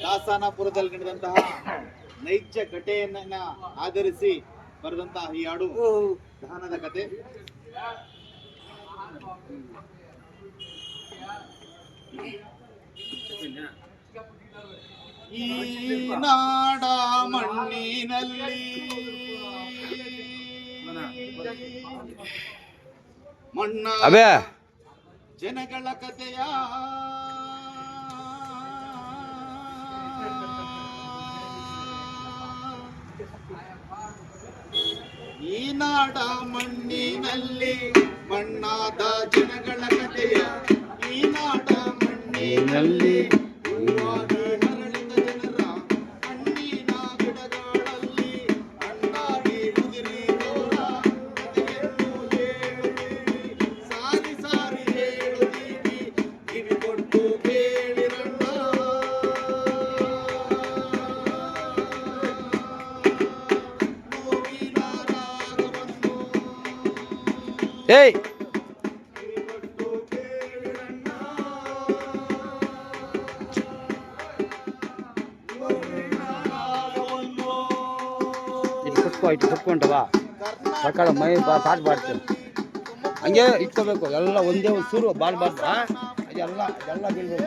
ದಾಸನಪುರದಲ್ಲಿ ನಡೆದಂತಹ ನೈಜ ಘಟನೆಯನ್ನ ಆಧರಿಸಿ ಬರೆದಂತಹ ಈ ಹಾಡು ದಹನದ ಕತೆ. ಈ ನಾಡ ಮಣ್ಣಿನಲ್ಲಿ ಮಣ್ಣ ಜನಗಳ ಕಥೆಯ ಈ ನಾಡ ಮಣ್ಣಿನಲ್ಲಿ ಮಣ್ಣಾದ ಜನಗಳ ಕಥೆಯ ಈ ನಾಡ ಮಣ್ಣಿನಲ್ಲಿ ಹೂವಾಗಿ ಹರಳಿದ ಜನರ ಹಣ್ಣಿನ ಗಿಡಗಳಲ್ಲಿ ಹಣ್ಣಾಗಿ ಉದುರಿದೋರ ಕಥೆಯನ್ನು ಹೇಳುತ್ತೀವಿ, ಸಾರಿ ಸಾರಿ ಹೇಳುತ್ತೀವಿ, ಕಿವಿ ಕೊಟ್ಟು ಕೇಳಿರಣ್ಣ. ನೋವಿನ ರಾಗವನ್ನು ಏಯ್ ಇಟ್ಟು ಕುತ್ಕೊಂಡವಾ ಸಕಾಲ ಮೈ ಪಾಟ್ ಬಾಡ್ತೇನೆ ಹಂಗೆ ಇಟ್ಕೋಬೇಕು. ಎಲ್ಲ ಒಂದೇ ಒಂದು ಸೂರು ಬಾಳ್ಬಾರ್ದು. ಅದೆಲ್ಲ ಬೀಳ್ಬೇಕು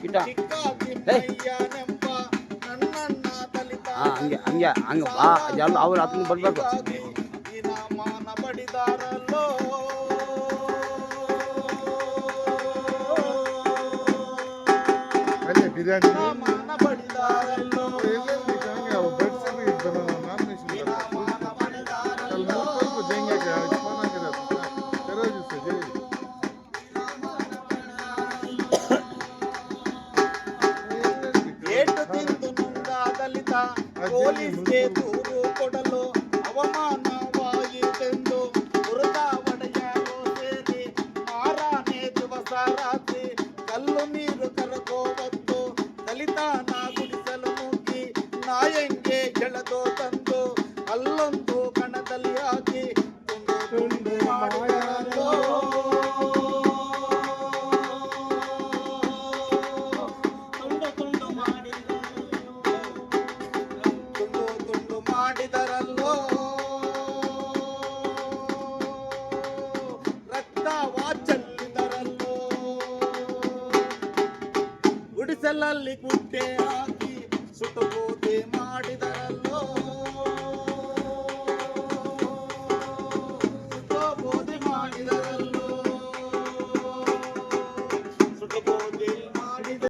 ಇಟ್ಟ. ಹಂಗೆ ಹಂಗೆ ಹಂಗೆ ಬಾ ಅದೆಲ್ಲ ಅವ್ರು ಅದನ್ನ ಬರ್ಬೇಕು. ಬಿರಿಯಾನಿ ಪೊಲೀಸ್ಗೆ ದೂರು ಕೊಡಲು ಅವಮಾನವಾಯಿತೆಂದು ಹುಡುಗ ಒಡೆಯರು ಸೇರಿ ಮಾರಾನೆ ದಿವಸ ರಾತ್ರಿ ಕಲ್ಲು ನೀರು ಕರಗೋವತ್ತು ದಲಿತನ ಗುಡಿಸಲು ನುಗ್ಗಿ ನಾಯಂಗೆ ಎಳೆದು ತಂದು ಅಲ್ಲೊಂದು ಕಣದಲ್ಲಿ ಹಾಕಿ ತುಂಡು ತುಂಡು ಮಾಡಿದರೋ ಮಾಡಿದರಲ್ಲೋ ರಕ್ತವ ಚೆಲ್ಲಿದರಲ್ಲೋ ಗುಡಿಸಲಲ್ಲಿ ಗುಡ್ಡೆ ಹಾಕಿ ಸುಟುಬೂದಿ ಮಾಡಿದರಲ್ಲೋ